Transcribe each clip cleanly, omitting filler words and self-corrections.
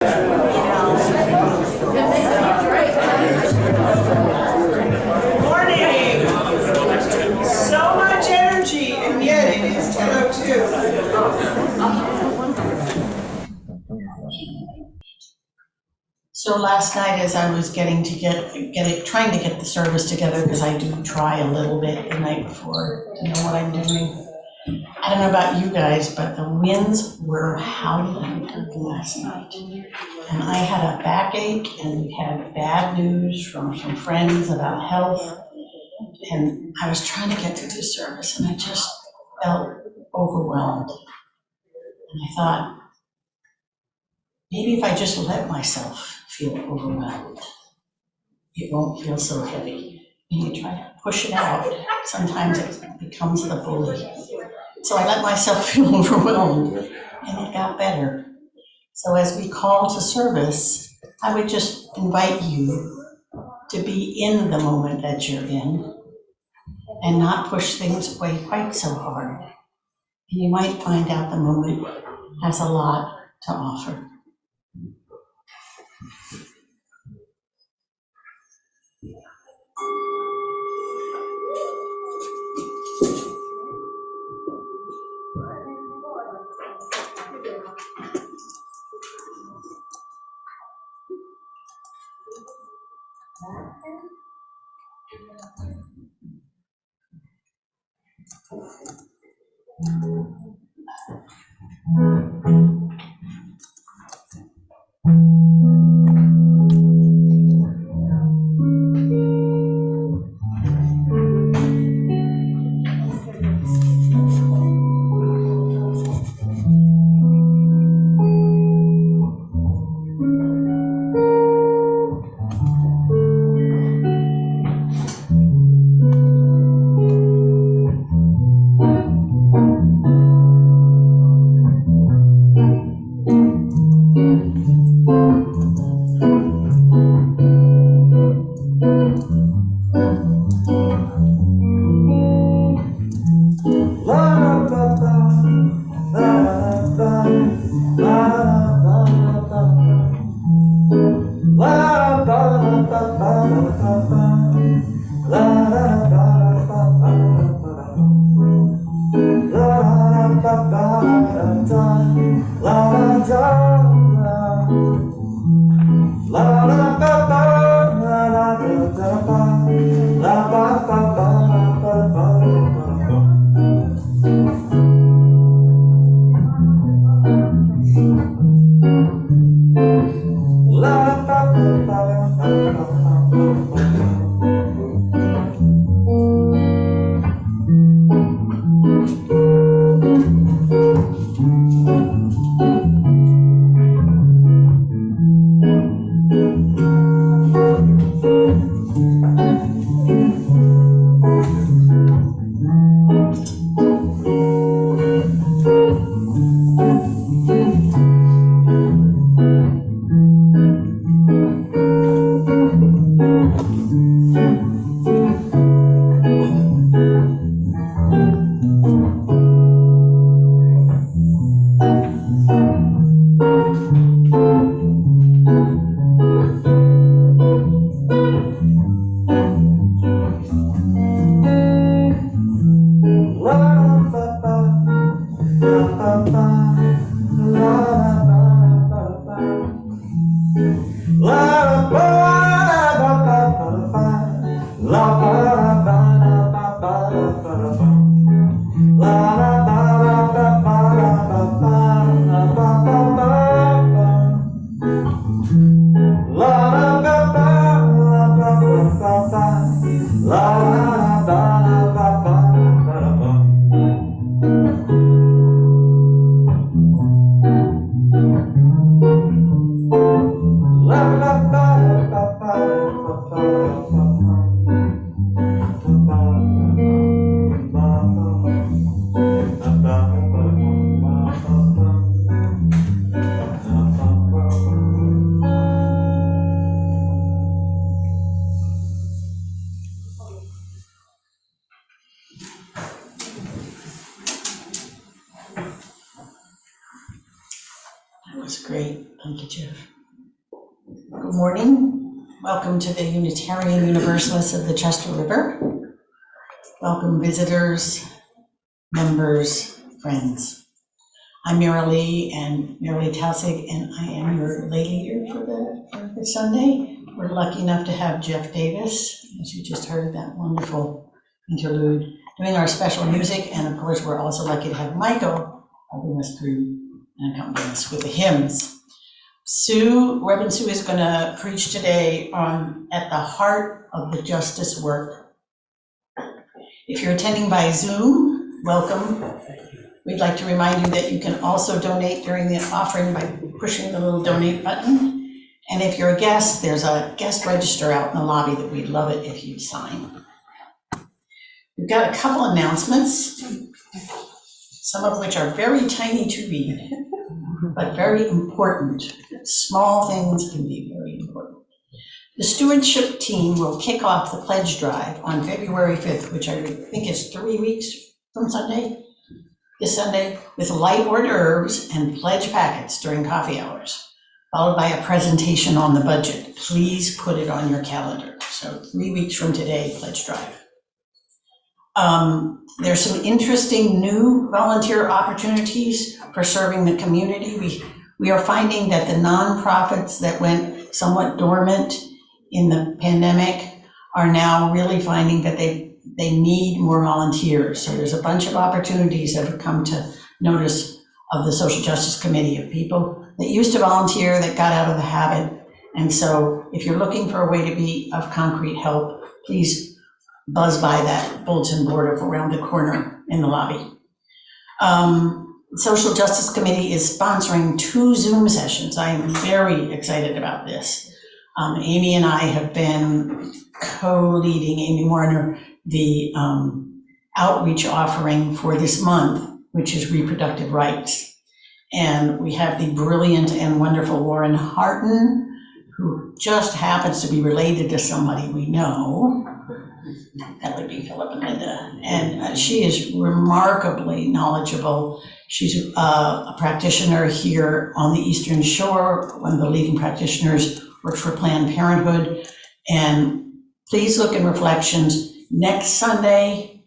Morning! So much energy, and yet it is 10:02. So last night, as I was trying to get the service together, because I do try a little bit the night before to know what I'm doing. I don't know about you guys, but the winds were howling last night. And I had a backache and we had bad news from some friends about health. And I was trying to get through the service and I just felt overwhelmed. And I thought, maybe if I just let myself feel overwhelmed, it won't feel so heavy. And you try to push it out, sometimes it becomes the bully. So I let myself feel overwhelmed and it got better. So as we call to service, I would just invite you to be in the moment that you're in and not push things away quite so hard. And you might find out the moment has a lot to offer. La la la. Good morning. Welcome to the Unitarian Universalists of the Chester River. Welcome visitors, members, friends. I'm Marilee Tausig, and I am your lay leader for this Sunday. We're lucky enough to have Jeff Davis, as you just heard that wonderful interlude, doing our special music, and of course we're also lucky to have Michael helping us through and accompanying us with the hymns. Reverend Sue is going to preach today on At the Heart of the Justice Work. If you're attending by Zoom, welcome. We'd like to remind you that you can also donate during the offering by pushing the little donate button. And if you're a guest, there's a guest register out in the lobby that we'd love it if you'd sign. We've got a couple announcements, some of which are very tiny to read, but very important. Small things can be very important. The stewardship team will kick off the pledge drive on February 5th, which I think is 3 weeks from Sunday, this Sunday, with light hors d'oeuvres and pledge packets during coffee hours, followed by a presentation on the budget. Please put it on your calendar. So 3 weeks from today, pledge drive. There's some interesting new volunteer opportunities for serving the community. We are finding that the nonprofits that went somewhat dormant in the pandemic are now really finding that they need more volunteers. So there's a bunch of opportunities that have come to notice of the Social Justice Committee of people that used to volunteer that got out of the habit. And so if you're looking for a way to be of concrete help, please buzz by that bulletin board around the corner in the lobby. Social Justice Committee is sponsoring 2 Zoom sessions. I am very excited about this. Amy and I have been co-leading, Amy Warner, the outreach offering for this month, which is reproductive rights. And we have the brilliant and wonderful Lauren Harton, who just happens to be related to somebody we know. That would be Philip and Linda. And she is remarkably knowledgeable. She's a practitioner here on the Eastern Shore, one of the leading practitioners, works for Planned Parenthood. And please look in Reflections next Sunday,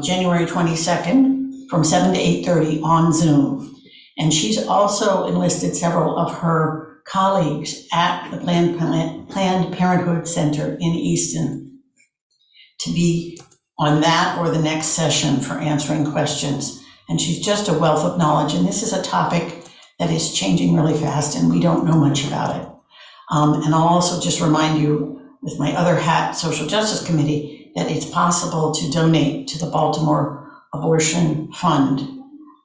January 22nd, from 7 to 8:30 on Zoom. And she's also enlisted several of her colleagues at the Planned Parenthood Center in Easton to be on that or the next session for answering questions. And she's just a wealth of knowledge. And this is a topic that is changing really fast and we don't know much about it. And I'll also just remind you with my other hat, Social Justice Committee, that it's possible to donate to the Baltimore Abortion Fund.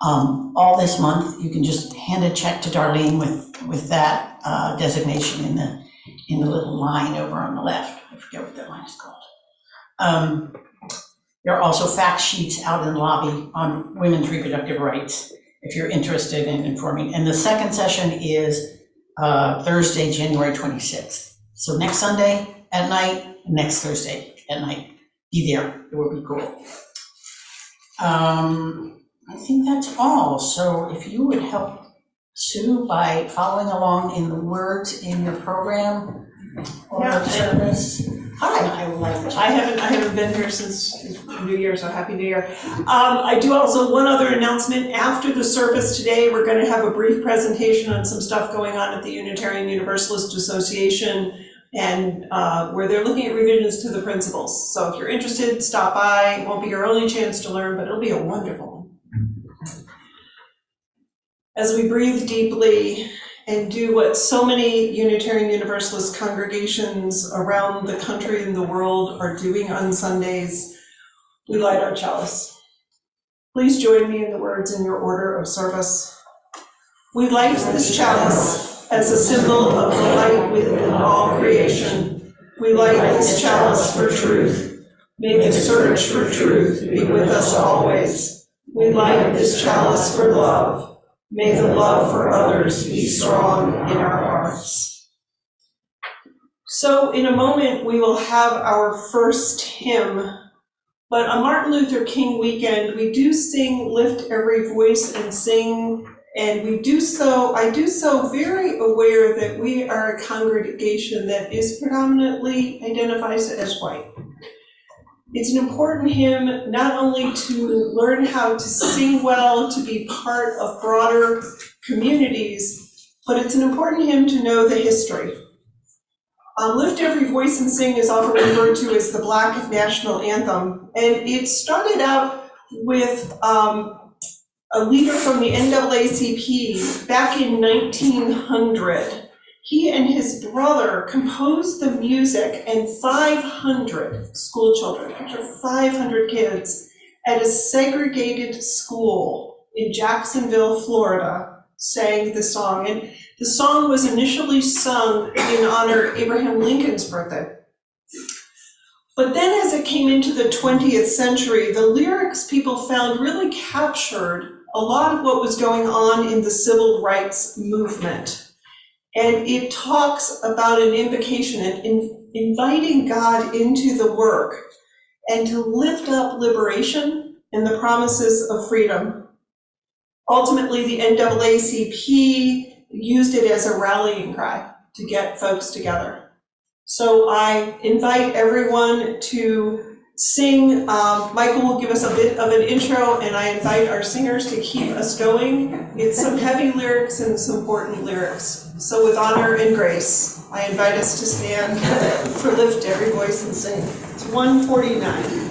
All this month, you can just hand a check to Darlene with that designation in the little line over on the left. I forget what that line is called. There are also fact sheets out in the lobby on women's reproductive rights if you're interested in informing. And the second session is Thursday, January 26th. So next Sunday at night, next Thursday at night. Be there, it will be cool. I think that's all. So if you would help Sue by following along in the words in your program or service. Hi, I haven't been here since New Year, so Happy New Year. I do also one other announcement. After the service today, we're going to have a brief presentation on some stuff going on at the Unitarian Universalist Association, and where they're looking at revisions to the principles. So if you're interested, stop by. It won't be your only chance to learn, but it'll be a wonderful one. As we breathe deeply and do what so many Unitarian Universalist congregations around the country and the world are doing on Sundays, we light our chalice. Please join me in the words in your order of service. We light this chalice as a symbol of the light within all creation. We light this chalice for truth. May the search for truth be with us always. We light this chalice for love. May the love for others be strong in our hearts. So in a moment, we will have our first hymn, but on Martin Luther King weekend, we do sing Lift Every Voice and Sing And I do so very aware that we are a congregation that is predominantly identifies as white. It's an important hymn not only to learn how to sing well, to be part of broader communities, but it's an important hymn to know the history. Lift Every Voice and Sing is often referred to as the Black national anthem, and it started out with a leader from the NAACP back in 1900. He and his brother composed the music, and 500 school children, picture 500 kids, at a segregated school in Jacksonville, Florida, sang the song. And the song was initially sung in honor of Abraham Lincoln's birthday. But then as it came into the 20th century, the lyrics people found really captured a lot of what was going on in the civil rights movement. And it talks about an invocation and inviting God into the work and to lift up liberation and the promises of freedom. Ultimately, the NAACP used it as a rallying cry to get folks together. So I invite everyone to sing. Michael will give us a bit of an intro, and I invite our singers to keep us going. It's some heavy lyrics and some important lyrics. So with honor and grace, I invite us to stand for Lift Every Voice and Sing. It's 149.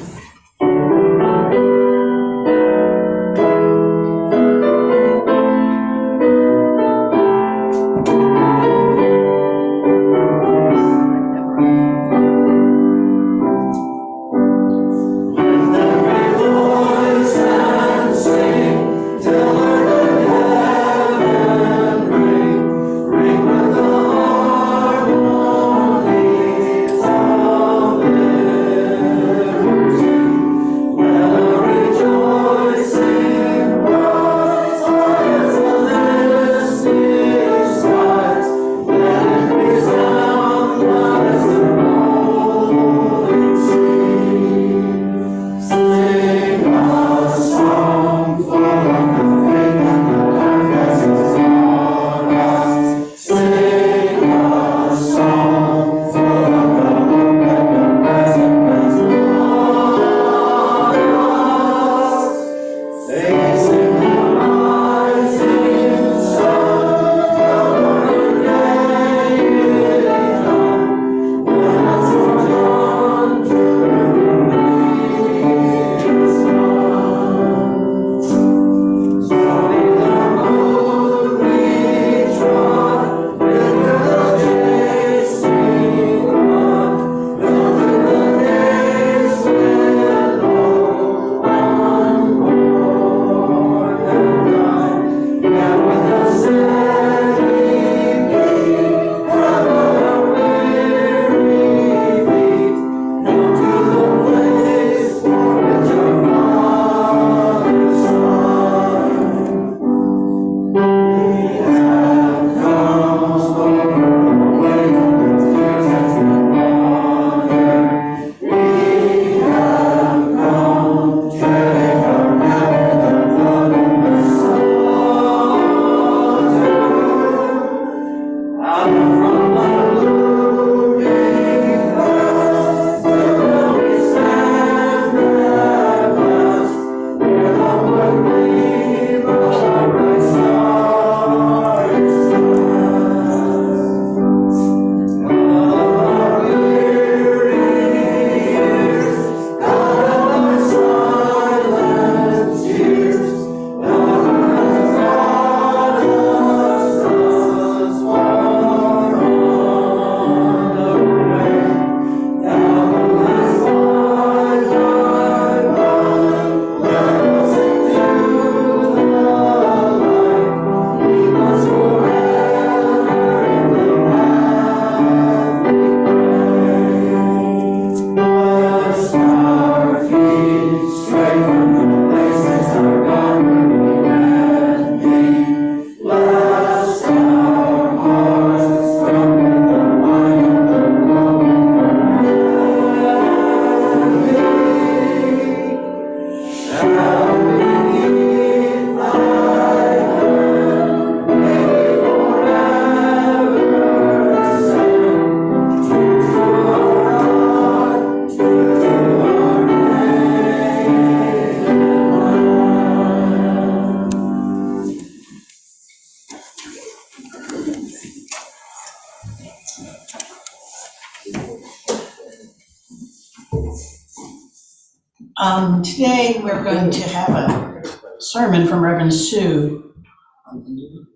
Today, we're going to have a sermon from Reverend Sue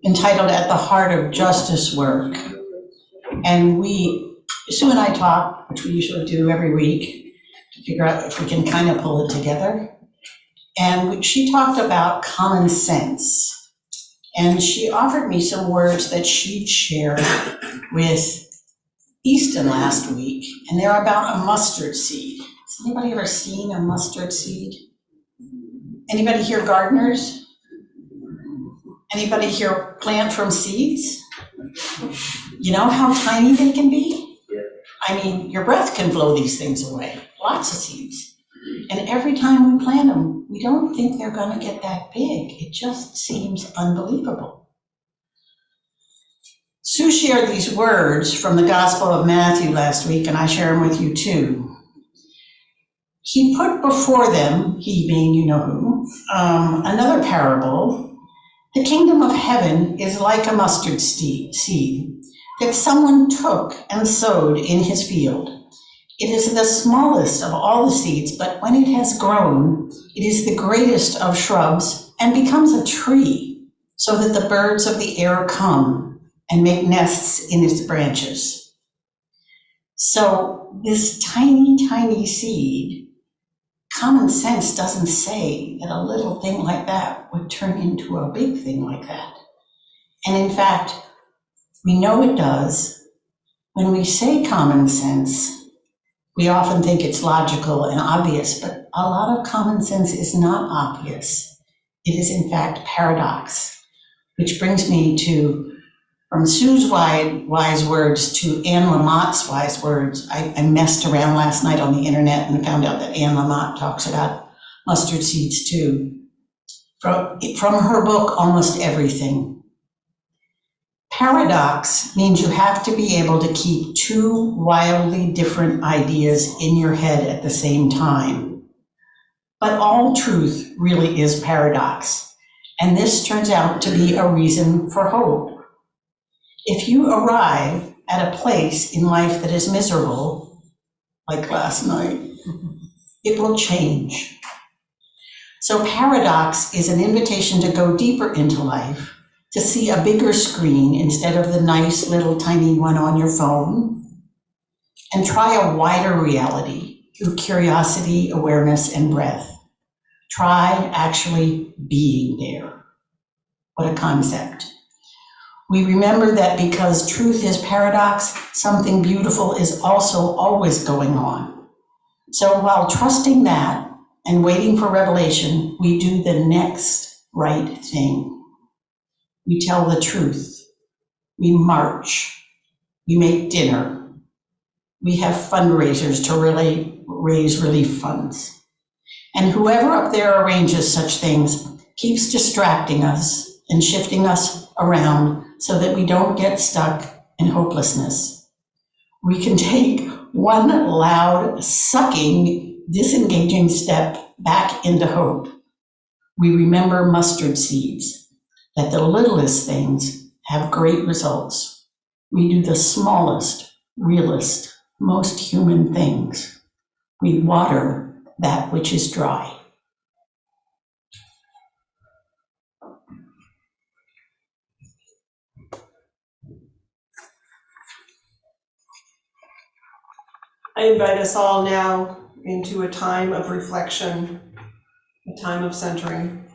entitled At the Heart of Justice Work. And Sue and I talk, which we usually do every week, to figure out if we can kind of pull it together. And she talked about common sense. And she offered me some words that she'd shared with Easton last week, and they're about a mustard seed. Has anybody ever seen a mustard seed? Anybody here gardeners? Anybody here plant from seeds? You know how tiny they can be? I mean, your breath can blow these things away, lots of seeds. And every time we plant them, we don't think they're gonna get that big. It just seems unbelievable. Sue shared these words from the Gospel of Matthew last week, and I share them with you too. He put before them, he being you know who, another parable. The kingdom of heaven is like a mustard seed that someone took and sowed in his field. It is the smallest of all the seeds, but when it has grown, it is the greatest of shrubs and becomes a tree, so that the birds of the air come and make nests in its branches. So this tiny, tiny seed, common sense doesn't say that a little thing like that would turn into a big thing like that. And in fact, we know it does. When we say common sense, we often think it's logical and obvious, but a lot of common sense is not obvious. It is in fact paradox, which brings me to, from Sue's wise words to Anne Lamott's wise words. I messed around last night on the internet and found out that Anne Lamott talks about mustard seeds too. From her book, Almost Everything. Paradox means you have to be able to keep two wildly different ideas in your head at the same time. But all truth really is paradox, and this turns out to be a reason for hope. If you arrive at a place in life that is miserable, like last night, it will change. So paradox is an invitation to go deeper into life, to see a bigger screen instead of the nice little tiny one on your phone, and try a wider reality through curiosity, awareness, and breath. Try actually being there. What a concept. We remember that because truth is paradox, something beautiful is also always going on. So while trusting that and waiting for revelation, we do the next right thing. We tell the truth. We march. We make dinner. We have fundraisers to really raise relief funds. And whoever up there arranges such things keeps distracting us and shifting us around so that we don't get stuck in hopelessness. We can take one loud, sucking, disengaging step back into hope. We remember mustard seeds, that the littlest things have great results. We do the smallest, realest, most human things. We water that which is dry. I invite us all now into a time of reflection, a time of centering.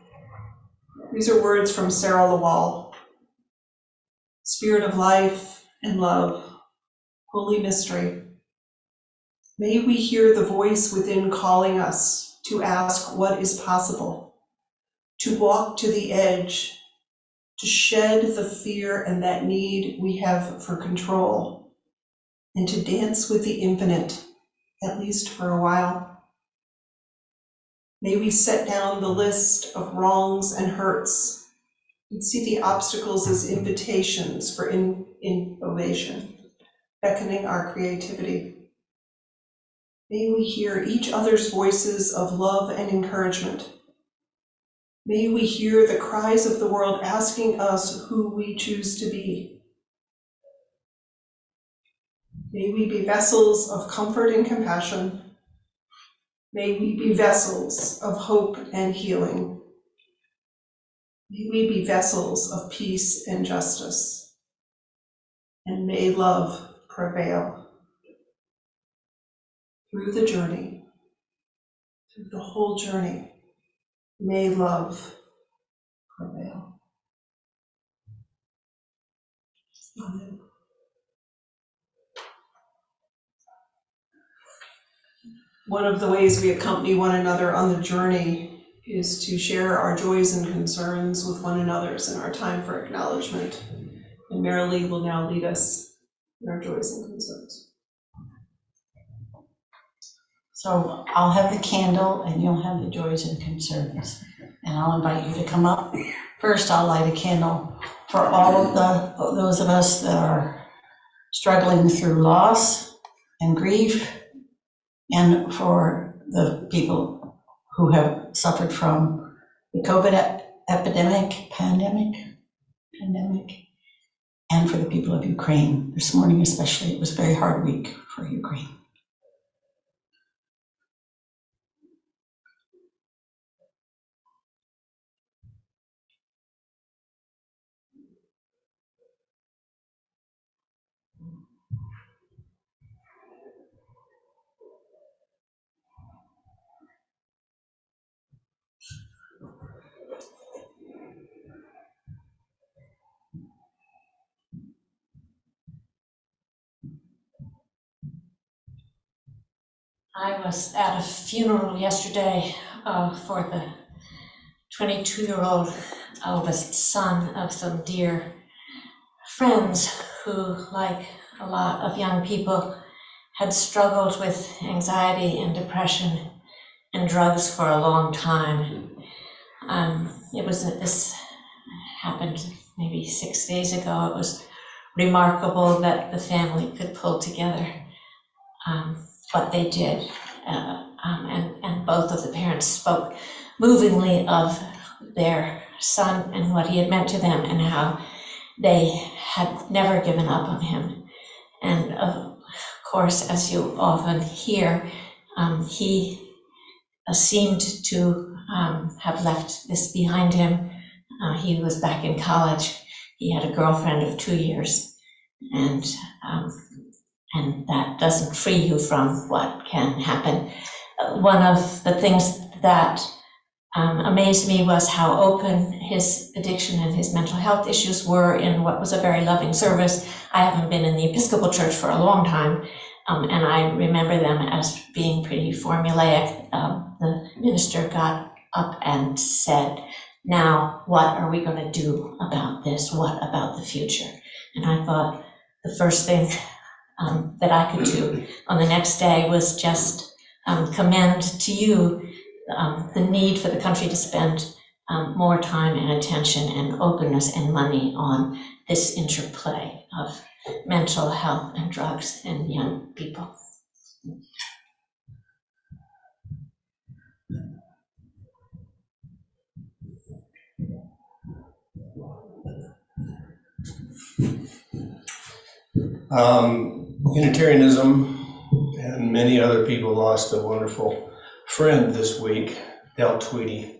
These are words from Sarah Lawal. Spirit of life and love, holy mystery, may we hear the voice within calling us to ask what is possible, to walk to the edge, to shed the fear and that need we have for control, and to dance with the infinite, at least for a while. May we set down the list of wrongs and hurts and see the obstacles as invitations for innovation, beckoning our creativity. May we hear each other's voices of love and encouragement. May we hear the cries of the world asking us who we choose to be. May we be vessels of comfort and compassion. May we be vessels of hope and healing. May we be vessels of peace and justice. And may love prevail. Through the journey, through the whole journey, may love prevail. Amen. One of the ways we accompany one another on the journey is to share our joys and concerns with one another in our time for acknowledgement. And Marilee will now lead us in our joys and concerns. So I'll have the candle and you'll have the joys and concerns. And I'll invite you to come up. First, I'll light a candle for all of those of us that are struggling through loss and grief, and for the people who have suffered from the COVID pandemic, and for the people of Ukraine. This morning especially, it was a very hard week for Ukraine. I was at a funeral yesterday for the 22-year-old eldest son of some dear friends who, like a lot of young people, had struggled with anxiety and depression and drugs for a long time. This happened maybe 6 days ago. It was remarkable that the family could pull together what they did, and both of the parents spoke movingly of their son and what he had meant to them and how they had never given up on him. And of course, as you often hear, he seemed to have left this behind him. He was back in college. He had a girlfriend of 2 years, and that doesn't free you from what can happen. One of the things that amazed me was how open his addiction and his mental health issues were in what was a very loving service. I haven't been in the Episcopal Church for a long time, and I remember them as being pretty formulaic. The minister got up and said, "Now, what are we going to do about this? What about the future?" And I thought the first thing that I could do on the next day was just commend to you the need for the country to spend more time and attention and openness and money on this interplay of mental health and drugs and young people. Unitarianism and many other people lost a wonderful friend this week, Del Tweedy.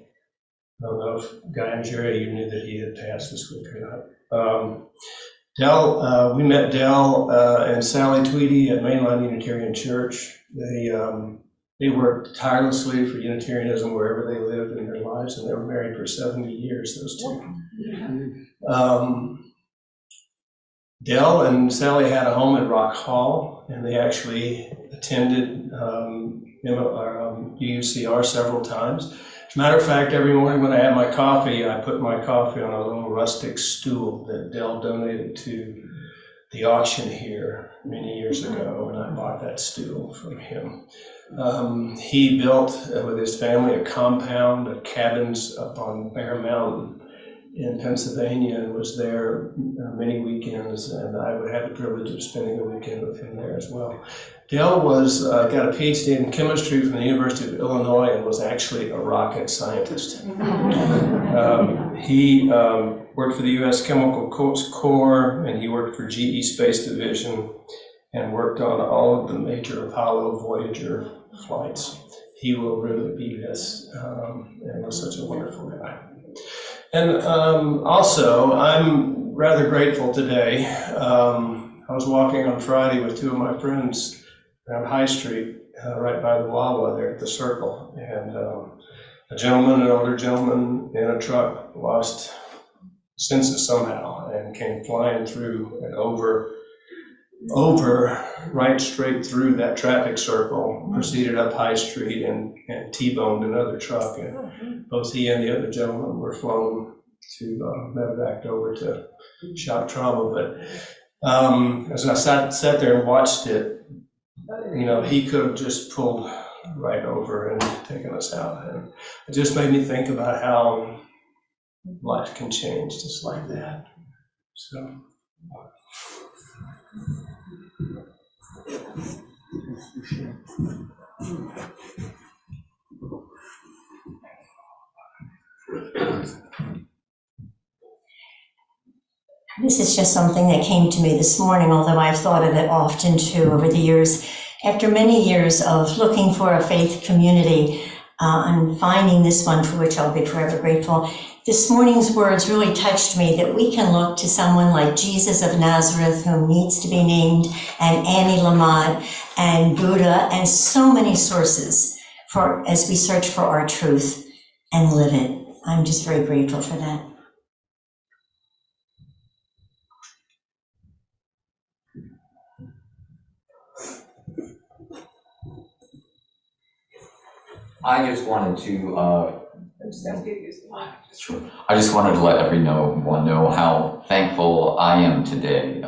I don't know if Guy and Jerry, you knew that he had passed this week or not. We met Del and Sally Tweedy at Mainline Unitarian Church. They worked tirelessly for Unitarianism wherever they lived in their lives, and they were married for 70 years, those two. Del and Sally had a home in Rock Hall, and they actually attended UUCR several times. As a matter of fact, every morning when I had my coffee, I put my coffee on a little rustic stool that Del donated to the auction here many years ago, and I bought that stool from him. He built with his family a compound of cabins up on Bear Mountain in Pennsylvania, and was there many weekends, and I would have the privilege of spending a weekend with him there as well. Del got a PhD in chemistry from the University of Illinois and was actually a rocket scientist. He worked for the U.S. Chemical Corps, and he worked for GE Space Division and worked on all of the major Apollo Voyager flights. he will really be missed, and was such a wonderful guy. And also, I'm rather grateful today. I was walking on Friday with two of my friends around High Street, right by the Wawa there at the Circle, and an older gentleman in a truck lost senses somehow and came flying through and over, right straight through that traffic circle, proceeded up High Street and T-boned another truck. And both he and the other gentleman were flown to medevac over to shock trauma. But as I sat there and watched it, he could have just pulled right over and taken us out. And it just made me think about how life can change just like that. So. This is just something that came to me this morning, although I've thought of it often too over the years. After many years of looking for a faith community and finding this one, for which I'll be forever grateful, this morning's words really touched me, that we can look to someone like Jesus of Nazareth, who needs to be named, and Annie Lamott, and Buddha, and so many sources as we search for our truth and live it. I'm just very grateful for that. I just wanted to I just wanted to let everyone know how thankful I am today.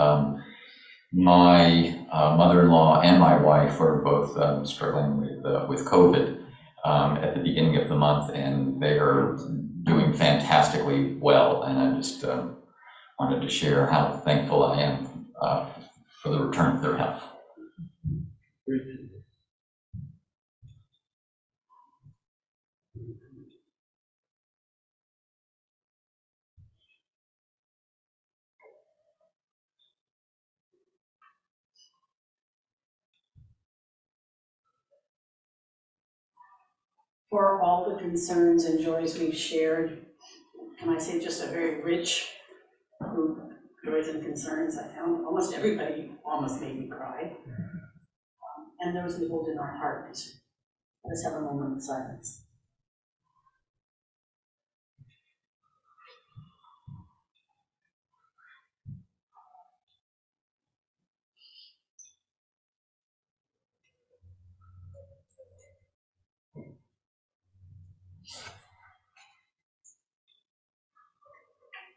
My mother-in-law and my wife were both struggling with COVID at the beginning of the month, and they are doing fantastically well. And I just wanted to share how thankful I am for the return of their health. For all the concerns and joys we've shared, can I say just a very rich group of joys and concerns. I found almost everybody almost made me cry. And those we hold in our hearts. Let's have a moment of silence.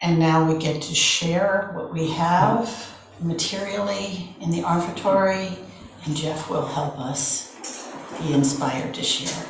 And now we get to share what we have materially in the offertory, and Jeff will help us be inspired to share.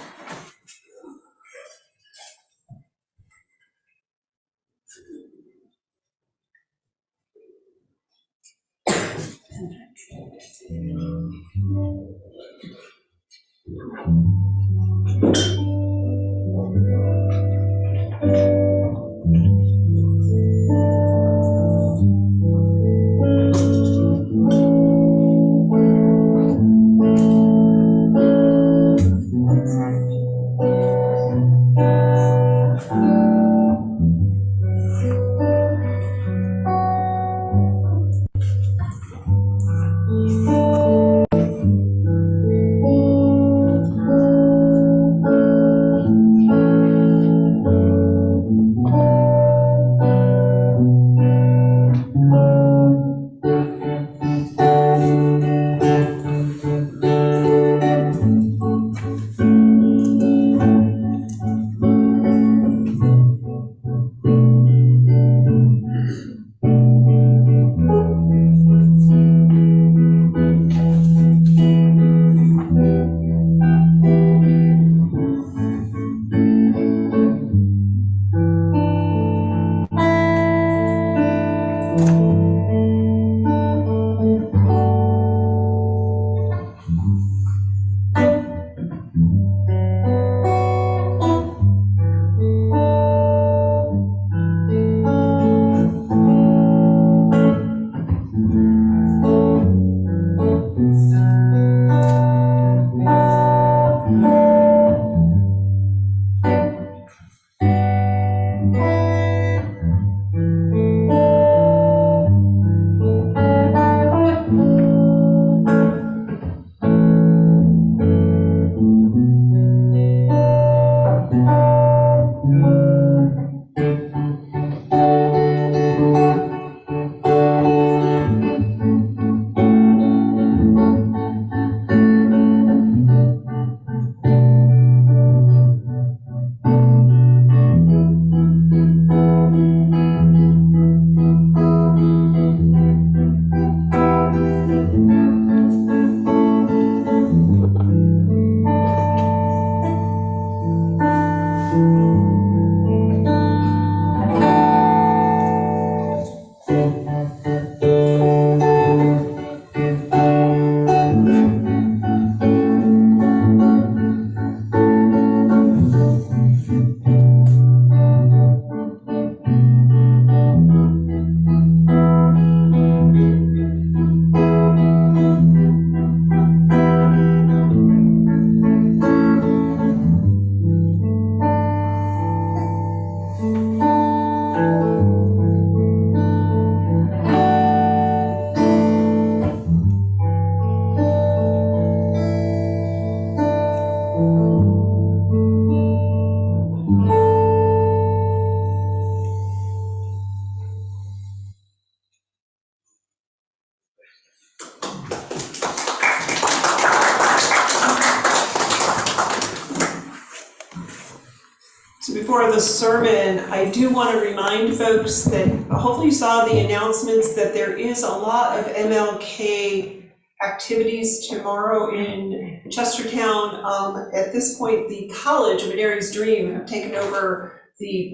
before the sermon, I do want to remind folks that hopefully you saw the announcements that there is a lot of MLK activities tomorrow in Chestertown. At this point, the College of Mary's Dream have taken over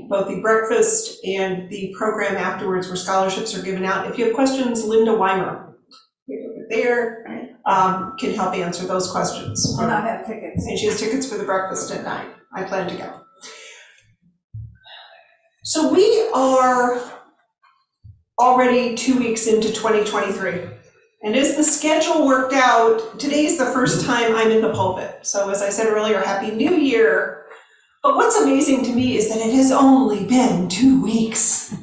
both the breakfast and the program afterwards where scholarships are given out. If you have questions, Linda Weimer there can help answer those questions. And I have tickets. And she has tickets for the breakfast at 9. I plan to go. So we are already 2 weeks into 2023. And as the schedule worked out, today's the first time I'm in the pulpit. So as I said earlier, Happy New Year. But what's amazing to me is that it has only been 2 weeks.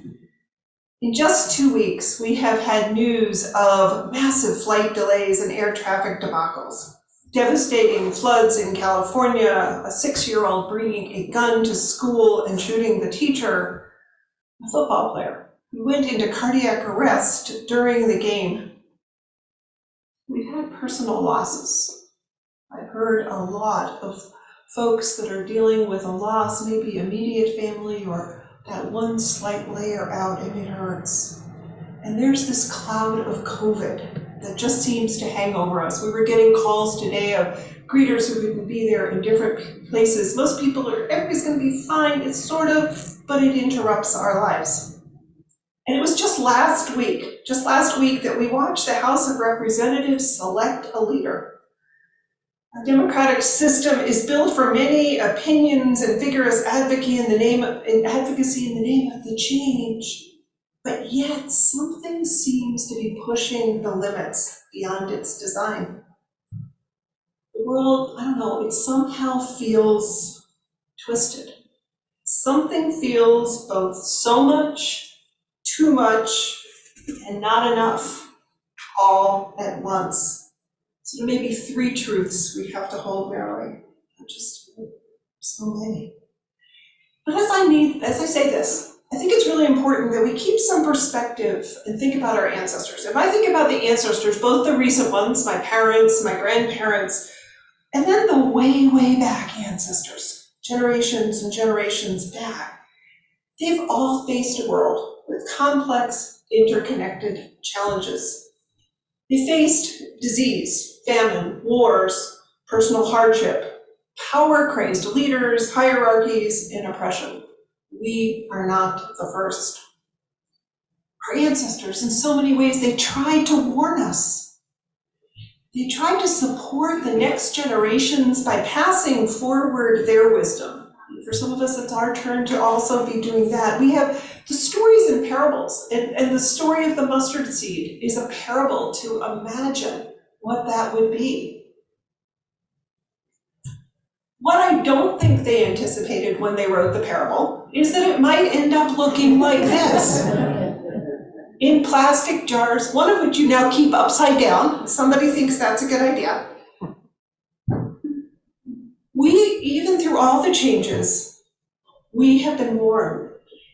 In just 2 weeks, we have had news of massive flight delays and air traffic debacles, devastating floods in California, a 6-year-old bringing a gun to school and shooting the teacher, a football player who went into cardiac arrest during the game. We've had personal losses. I've heard a lot of folks that are dealing with a loss, maybe immediate family or that one slight layer out, and it hurts. And there's this cloud of COVID that just seems to hang over us. We were getting calls today of greeters who wouldn't be there in different places. Most people are, everybody's gonna be fine, it's sort of, but it interrupts our lives. And it was just last week that we watched the House of Representatives select a leader. Our democratic system is built for many opinions and vigorous advocacy in the name of the change. But yet something seems to be pushing the limits beyond its design. The world, I don't know, it somehow feels twisted. Something feels both so much, too much, and not enough, all at once. So there may be 3 truths we have to hold merrily, not just so many. But as I say this, I think it's really important that we keep some perspective and think about our ancestors. If I think about the ancestors, both the recent ones, my parents, my grandparents, and then the way, way back ancestors, generations and generations back, they've all faced a world with complex, interconnected challenges. They faced disease, famine, wars, personal hardship, power-crazed leaders, hierarchies, and oppression. We are not the first. Our ancestors, in so many ways, they tried to warn us. They tried to support the next generations by passing forward their wisdom. For some of us, it's our turn to also be doing that. We have the stories and parables, and the story of the mustard seed is a parable to imagine what that would be. What I don't think they anticipated when they wrote the parable is that it might end up looking like this. In plastic jars, one of which you now keep upside down. Somebody thinks that's a good idea. Even through all the changes, we have been warned.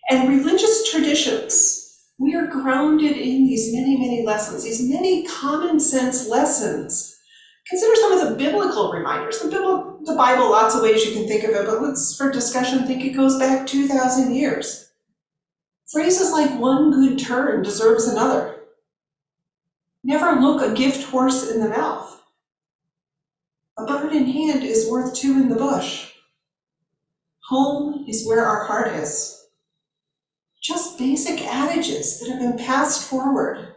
And religious traditions, we are grounded in these many, many lessons, these many common sense lessons. Consider some of the biblical reminders. The Bible, lots of ways you can think of it, but let's, for discussion, think it goes back 2,000 years. Phrases like one good turn deserves another. Never look a gift horse in the mouth. A bird in hand is worth 2 in the bush. Home is where our heart is. Just basic adages that have been passed forward.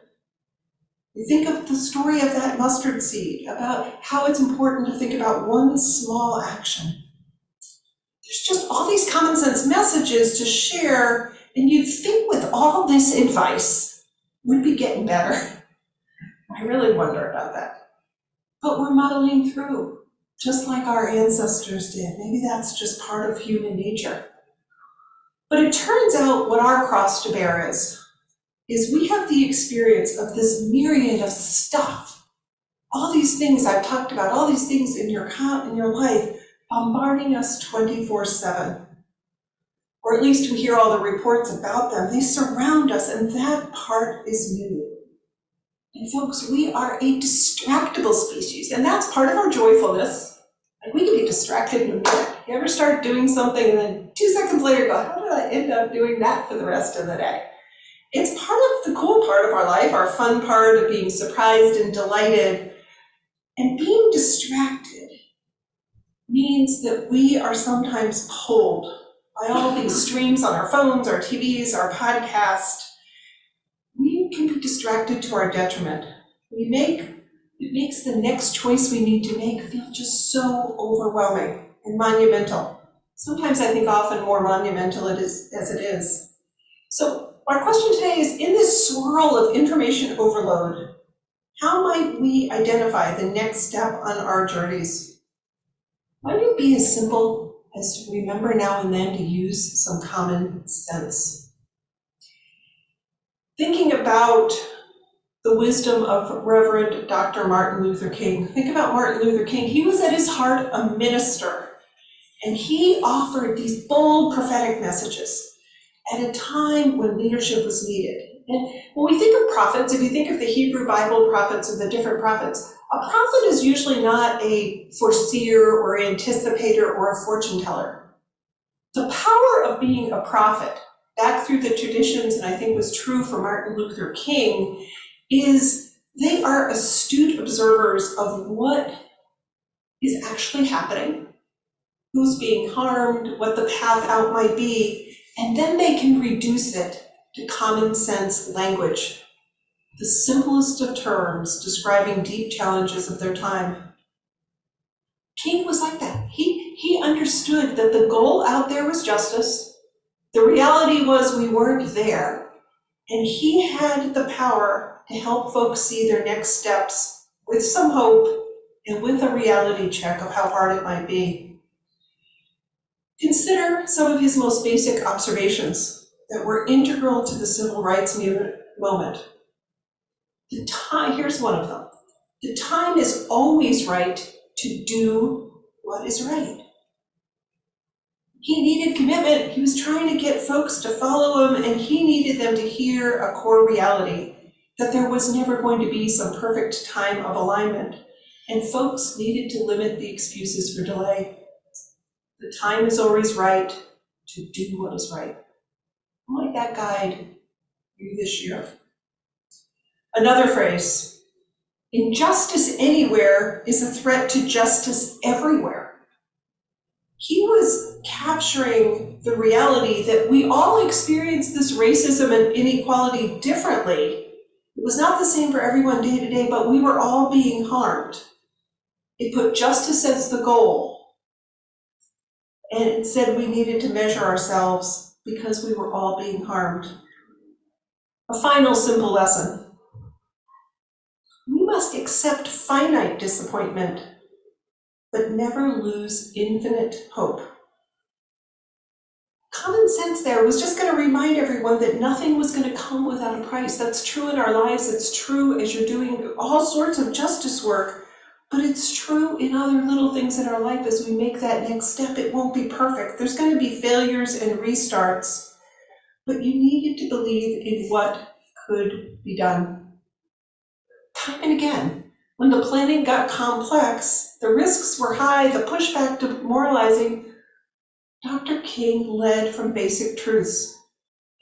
You think of the story of that mustard seed, about how it's important to think about one small action. There's just all these common sense messages to share, and you'd think with all this advice, we'd be getting better. I really wonder about that. But we're muddling through, just like our ancestors did. Maybe that's just part of human nature. But it turns out what our cross to bear is we have the experience of this myriad of stuff. All these things I've talked about, all these things in your life, bombarding us 24/7. Or at least we hear all the reports about them. They surround us, and that part is new. And folks, we are a distractible species, and that's part of our joyfulness, Like, we can be distracted in a minute. You ever start doing something and then 2 seconds later go, how did I end up doing that for the rest of the day? It's part of the cool part of our life, our fun part of being surprised and delighted. And being distracted means that we are sometimes pulled by all these streams on our phones, our TVs, our podcast. We can be distracted to our detriment. It makes the next choice we need to make feel just so overwhelming and monumental. Sometimes I think often more monumental as it is. So our question today is, in this swirl of information overload, how might we identify the next step on our journeys? Might it be as simple as to remember now and then to use some common sense? Thinking about the wisdom of Reverend Dr. Martin Luther King. Think about Martin Luther King. He was at his heart a minister, and he offered these bold prophetic messages at a time when leadership was needed. And when we think of prophets, if you think of the Hebrew Bible prophets or the different prophets, a prophet is usually not a foreseer or anticipator or a fortune teller. The power of being a prophet, back through the traditions, and I think was true for Martin Luther King, is they are astute observers of what is actually happening, who's being harmed, what the path out might be, and then they can reduce it to common sense language, the simplest of terms describing deep challenges of their time. King was like that. He understood that the goal out there was justice. The reality was we weren't there, and he had the power to help folks see their next steps with some hope and with a reality check of how hard it might be. Consider some of his most basic observations that were integral to the civil rights moment. Here's one of them. The time is always right to do what is right. He needed commitment. He was trying to get folks to follow him, and he needed them to hear a core reality, that there was never going to be some perfect time of alignment, and folks needed to limit the excuses for delay. The time is always right to do what is right. Might that guide you this year? Another phrase, injustice anywhere is a threat to justice everywhere. He was capturing the reality that we all experience this racism and inequality differently. It was not the same for everyone day to day, but we were all being harmed. It put justice as the goal, and it said we needed to measure ourselves because we were all being harmed. A final simple lesson. We must accept finite disappointment, but never lose infinite hope. Common sense there was just going to remind everyone that nothing was going to come without a price. That's true in our lives. It's true as you're doing all sorts of justice work, but it's true in other little things in our life as we make that next step. It won't be perfect. There's going to be failures and restarts, but you needed to believe in what could be done. Time and again, when the planning got complex, the risks were high, the pushback demoralizing, Dr. King led from basic truths,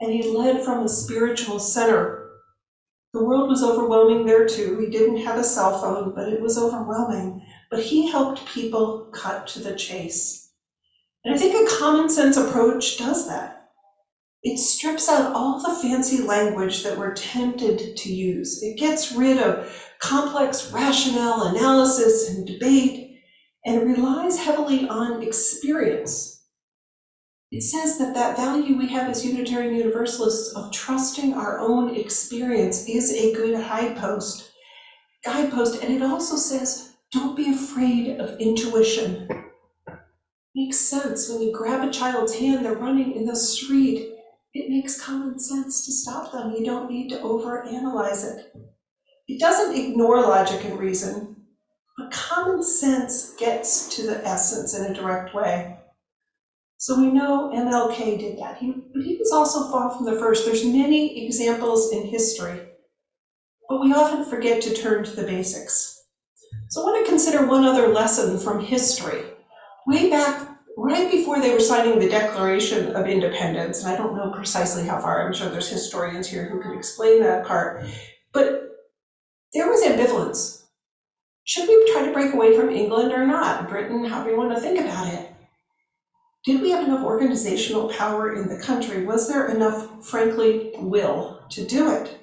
and he led from a spiritual center. The world was overwhelming there too. He didn't have a cell phone, but it was overwhelming. But he helped people cut to the chase. And I think a common sense approach does that. It strips out all the fancy language that we're tempted to use. It gets rid of complex rationale, analysis, and debate, and relies heavily on experience. It says that value we have as Unitarian Universalists of trusting our own experience is a good guidepost, and it also says, don't be afraid of intuition. Makes sense. When you grab a child's hand, they're running in the street, it makes common sense to stop them. You don't need to overanalyze it. It doesn't ignore logic and reason, but common sense gets to the essence in a direct way. So we know MLK did that, but he was also far from the first. There's many examples in history, but we often forget to turn to the basics. So I want to consider one other lesson from history. Way back, right before they were signing the Declaration of Independence, and I don't know precisely how far, I'm sure there's historians here who can explain that part, but there was ambivalence. Should we try to break away from England or not? Britain, however you want to think about it. Did we have enough organizational power in the country? Was there enough, frankly, will to do it?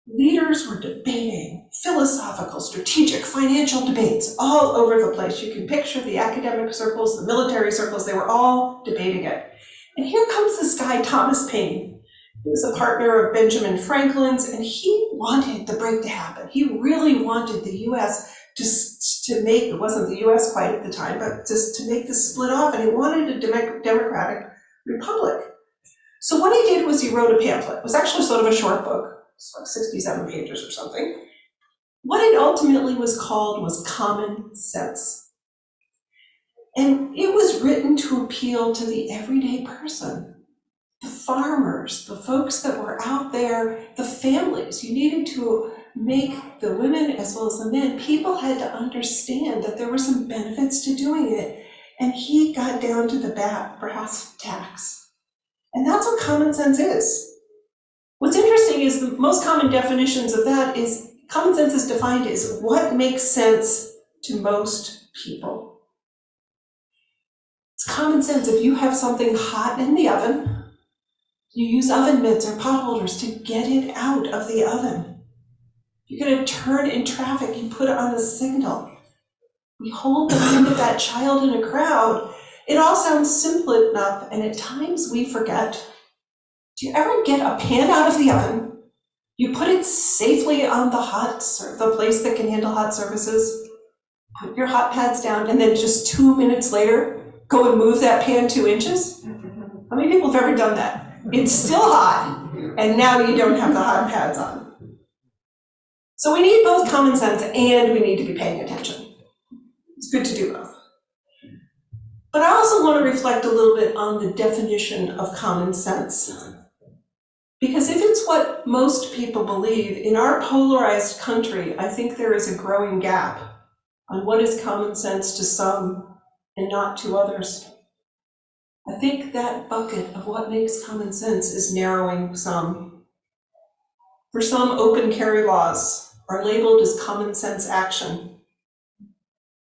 Leaders were debating, philosophical, strategic, financial debates all over the place. You can picture the academic circles, the military circles, they were all debating it. And here comes this guy, Thomas Paine. He was a partner of Benjamin Franklin's, and he wanted the break to happen. He really wanted the US just to make, it wasn't the US quite at the time, but just to make this split off, and he wanted a democratic republic. So what he did was he wrote a pamphlet. It was actually sort of a short book. It's like 67 pages or something. What it ultimately was called was Common Sense. And it was written to appeal to the everyday person, the farmers, the folks that were out there, the families. You needed to make the women as well as the men, people had to understand that there were some benefits to doing it. And he got down to the brass tacks. And that's what common sense is. What's interesting is the most common definitions of that is common sense is defined as what makes sense to most people. It's common sense if you have something hot in the oven, you use oven mitts or pot holders to get it out of the oven. You're going to turn in traffic, you put it on a signal. We hold the hand of that child in a crowd. It all sounds simple enough, and at times we forget. Do you ever get a pan out of the oven? You put it safely on the place that can handle hot surfaces, put your hot pads down, and then just 2 minutes later, go and move that pan 2 inches? How many people have ever done that? It's still hot, and now you don't have the hot pads on. So we need both common sense and we need to be paying attention. It's good to do both. But I also want to reflect a little bit on the definition of common sense. Because if it's what most people believe, in our polarized country, I think there is a growing gap on what is common sense to some and not to others. I think that bucket of what makes common sense is narrowing some. For some, open carry laws are labeled as common sense action.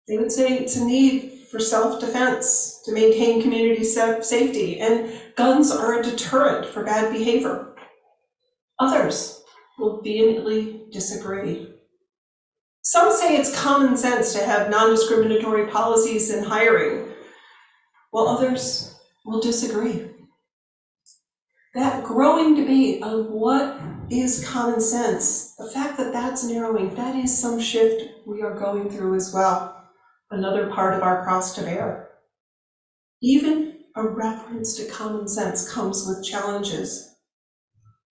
They would say it's a need for self-defense to maintain community safety, and guns are a deterrent for bad behavior. Others will vehemently disagree. Some say it's common sense to have non-discriminatory policies in hiring, while others will disagree. That growing debate on what is common sense, the fact that that's narrowing, that is some shift we are going through as well. Another part of our cross to bear. Even a reference to common sense comes with challenges.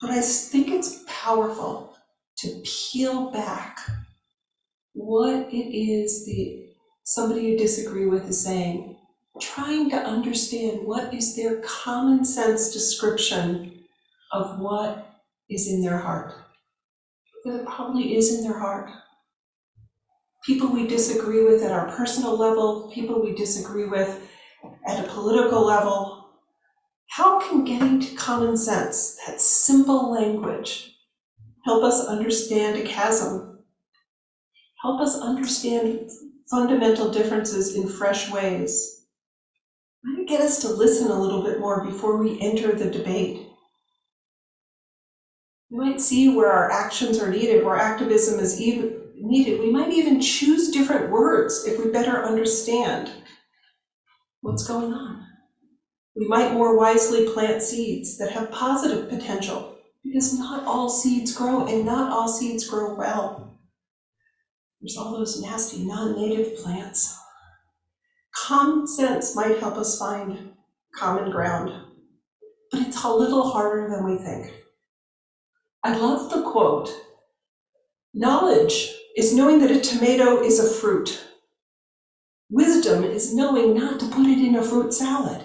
But I think it's powerful to peel back what it is somebody you disagree with is saying, trying to understand what is their common sense description of what is in their heart. Because it probably is in their heart. People we disagree with at our personal level, people we disagree with at a political level. How can getting to common sense, that simple language, help us understand a chasm? Help us understand fundamental differences in fresh ways? Might get us to listen a little bit more before we enter the debate. We might see where our actions are needed, where activism is even needed. We might even choose different words if we better understand what's going on. We might more wisely plant seeds that have positive potential, because not all seeds grow, and not all seeds grow well. There's all those nasty non-native plants. Common sense might help us find common ground, but it's a little harder than we think. I love the quote, "Knowledge is knowing that a tomato is a fruit. Wisdom is knowing not to put it in a fruit salad."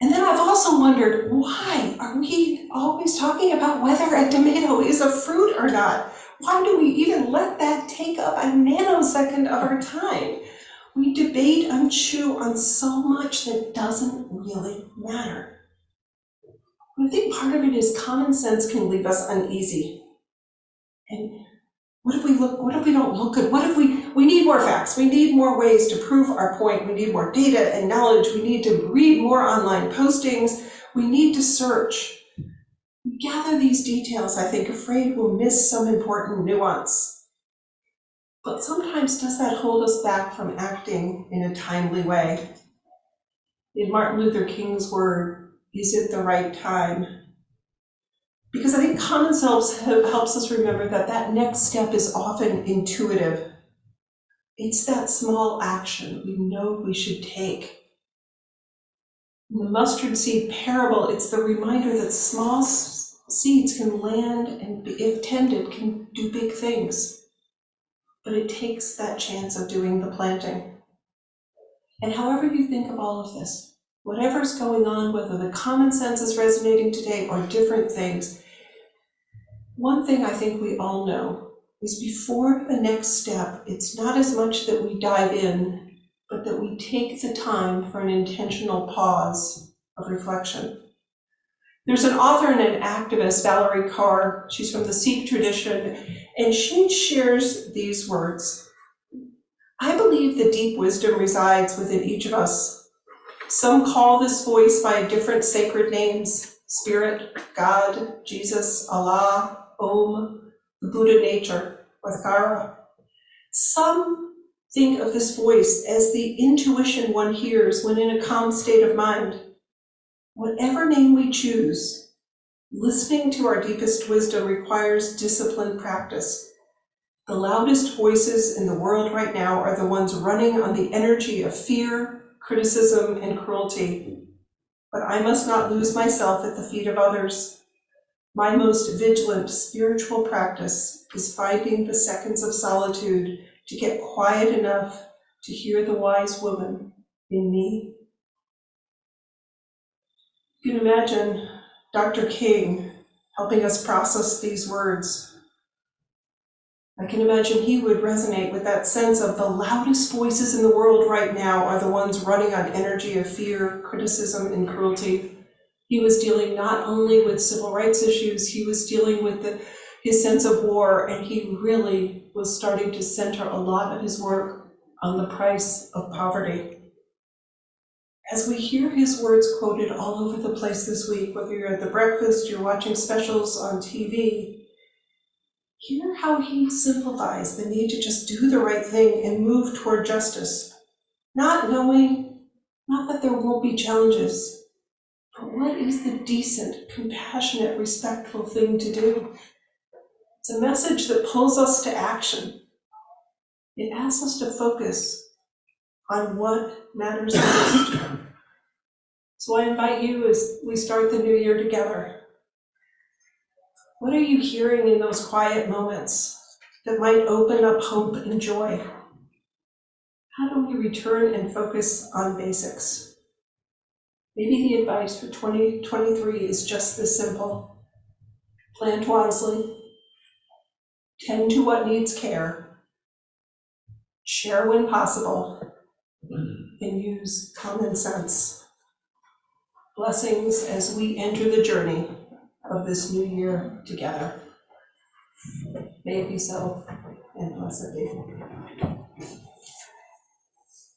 And then I've also wondered, why are we always talking about whether a tomato is a fruit or not? Why do we even let that take up a nanosecond of our time? We debate and chew on so much that doesn't really matter. I think part of it is common sense can leave us uneasy. And what if we don't look good? What if we need more facts? We need more ways to prove our point. We need more data and knowledge. We need to read more online postings. We need to search. We gather these details, I think, afraid we'll miss some important nuance. But sometimes does that hold us back from acting in a timely way? In Martin Luther King's word, is it the right time? Because I think common sense helps us remember that that next step is often intuitive. It's that small action we know we should take. In the mustard seed parable, it's the reminder that small seeds can land and, if tended, can do big things. But it takes that chance of doing the planting. And however you think of all of this, whatever's going on, whether the common sense is resonating today or different things, one thing I think we all know is before the next step, it's not as much that we dive in, but that we take the time for an intentional pause of reflection. There's an author and an activist, Valerie Carr, she's from the Sikh tradition, and she shares these words. I believe that deep wisdom resides within each of us. Some call this voice by different sacred names: Spirit, God, Jesus, Allah, Om, the Buddha nature, or Thara. Some think of this voice as the intuition one hears when in a calm state of mind. Whatever name we choose, listening to our deepest wisdom requires disciplined practice. The loudest voices in the world right now are the ones running on the energy of fear, criticism, and cruelty. But I must not lose myself at the feet of others. My most vigilant spiritual practice is finding the seconds of solitude to get quiet enough to hear the wise woman in me. You can imagine Dr. King helping us process these words. I can imagine he would resonate with that sense of the loudest voices in the world right now are the ones running on energy of fear, criticism, and cruelty. He was dealing not only with civil rights issues, he was dealing with his sense of war, and he really was starting to center a lot of his work on the price of poverty. As we hear his words quoted all over the place this week, whether you're at the breakfast, you're watching specials on TV, hear how he simplifies the need to just do the right thing and move toward justice, not that there won't be challenges, but what is the decent, compassionate, respectful thing to do? It's a message that pulls us to action. It asks us to focus on what matters most. So I invite you as we start the new year together. What are you hearing in those quiet moments that might open up hope and joy? How do we return and focus on basics? Maybe the advice for 2023 is just this simple. Plant wisely, tend to what needs care, share when possible, and use common sense. Blessings as we enter the journey of this new year together. May it be so, and blessed be.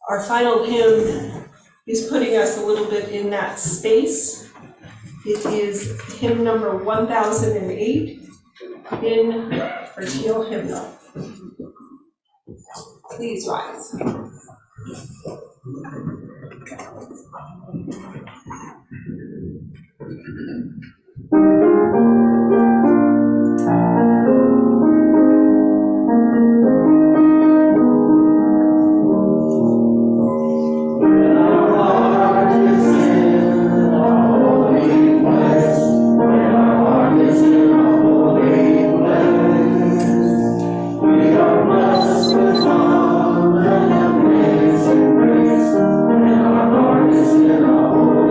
Our final hymn is putting us a little bit in that space. It is hymn number 1008 in our teal hymnal. Please rise. Grace, and our heart is in our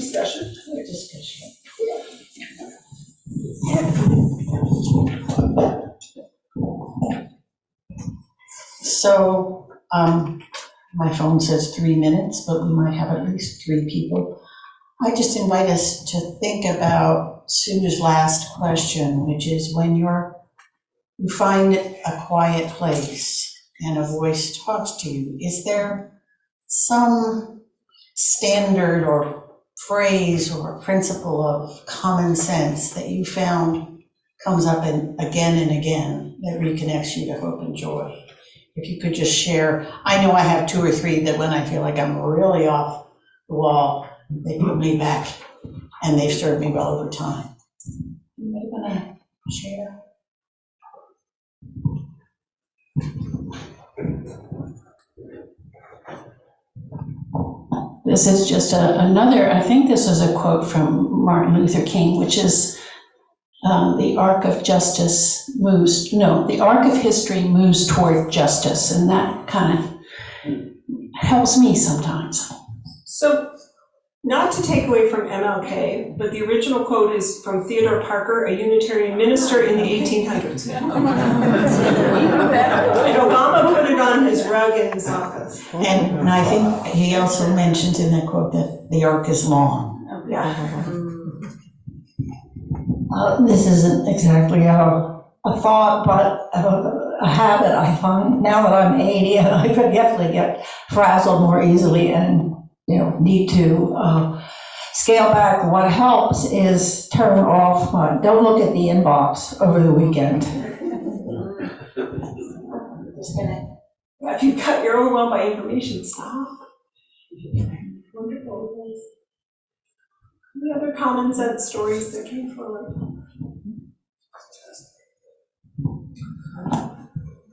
discussion? Discussion. So, my phone says 3 minutes, but we might have at least 3 people. I just invite us to think about Sue's last question, which is when you find a quiet place and a voice talks to you, is there some standard or phrase or principle of common sense that you found comes up again and again that reconnects you to hope and joy? If you could just share, I know I have 2 or 3 that when I feel like I'm really off the wall, they put me back and they've served me well over time. Anybody want to share? This is just another, I think this was a quote from Martin Luther King, which is the arc of justice moves, no, the arc of history moves toward justice, and that kind of helps me sometimes. So, not to take away from MLK, but the original quote is from Theodore Parker, a Unitarian minister in the 1800s. And Obama put it on his rug in his office. And I think he also mentions in that quote that the arc is long. Yeah. This isn't exactly a thought, but a habit I find now that I'm 80, and I could definitely get frazzled more easily and need to scale back. What helps is turn off, don't look at the inbox over the weekend. If you've got your overwhelmed by information, stop. Wonderful. Any other common sense stories that came forward?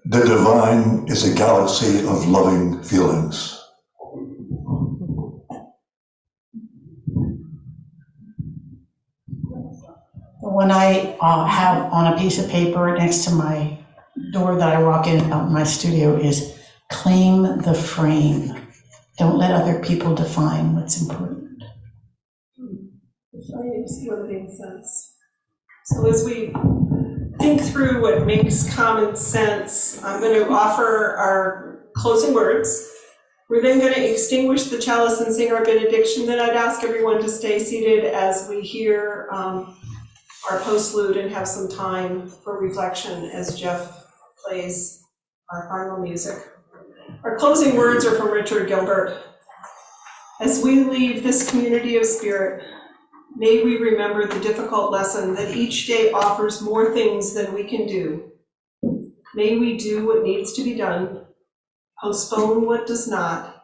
The divine is a galaxy of loving feelings. When I have on a piece of paper next to my door that I walk in and out in my studio is claim the frame. Don't let other people define what's important. What makes sense. So as we think through what makes common sense, I'm going to offer our closing words. We're then going to extinguish the chalice and sing our benediction. Then I'd ask everyone to stay seated as we hear our postlude and have some time for reflection as Jeff plays our final music. Our closing words are from Richard Gilbert. As we leave this community of spirit, may we remember the difficult lesson that each day offers more things than we can do. May we do what needs to be done, postpone what does not,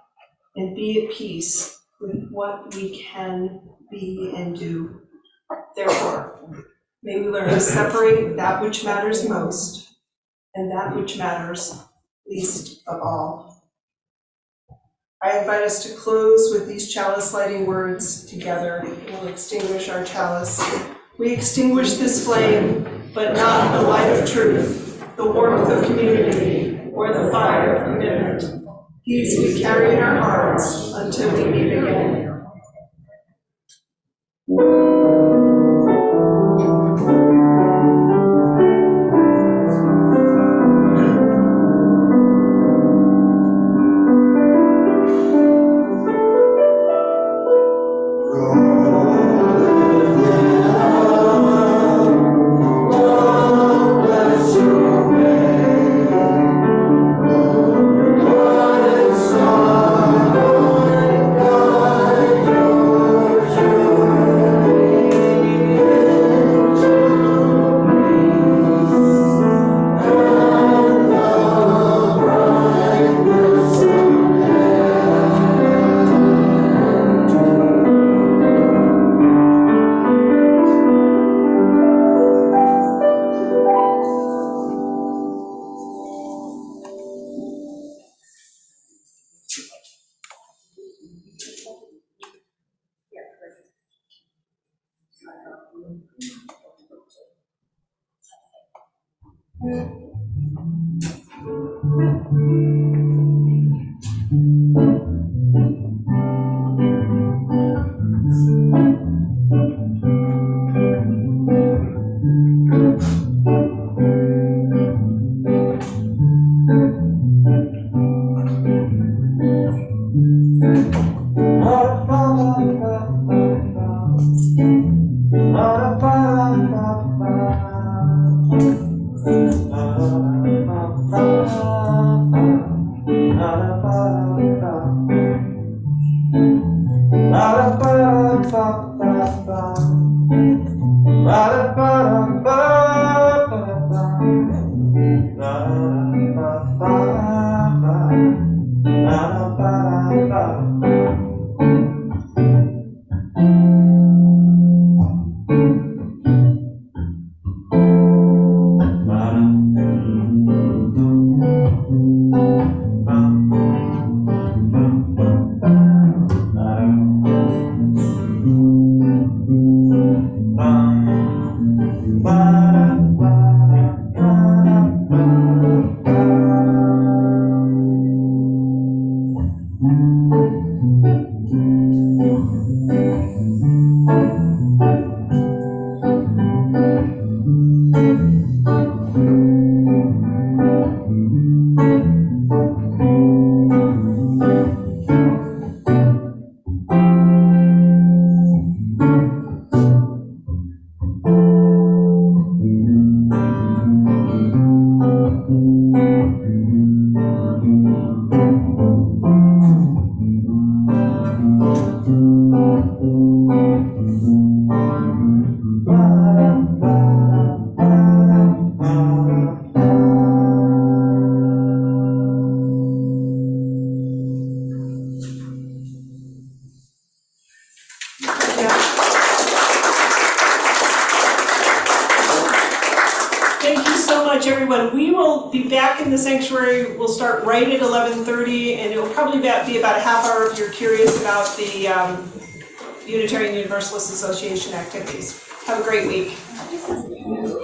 and be at peace with what we can be and do. Therefore, may we learn to separate that which matters most and that which matters least of all. I invite us to close with these chalice lighting words together. We'll extinguish our chalice. We extinguish this flame, but not the light of truth, the warmth of community, or the fire of commitment. These we carry in our hearts until we meet again. Thank you so much, everyone. We will be back in the sanctuary. We'll start right at 11:30, and it will probably be about a half hour if you're curious about the Unitarian Universalist Association activities. Have a great week.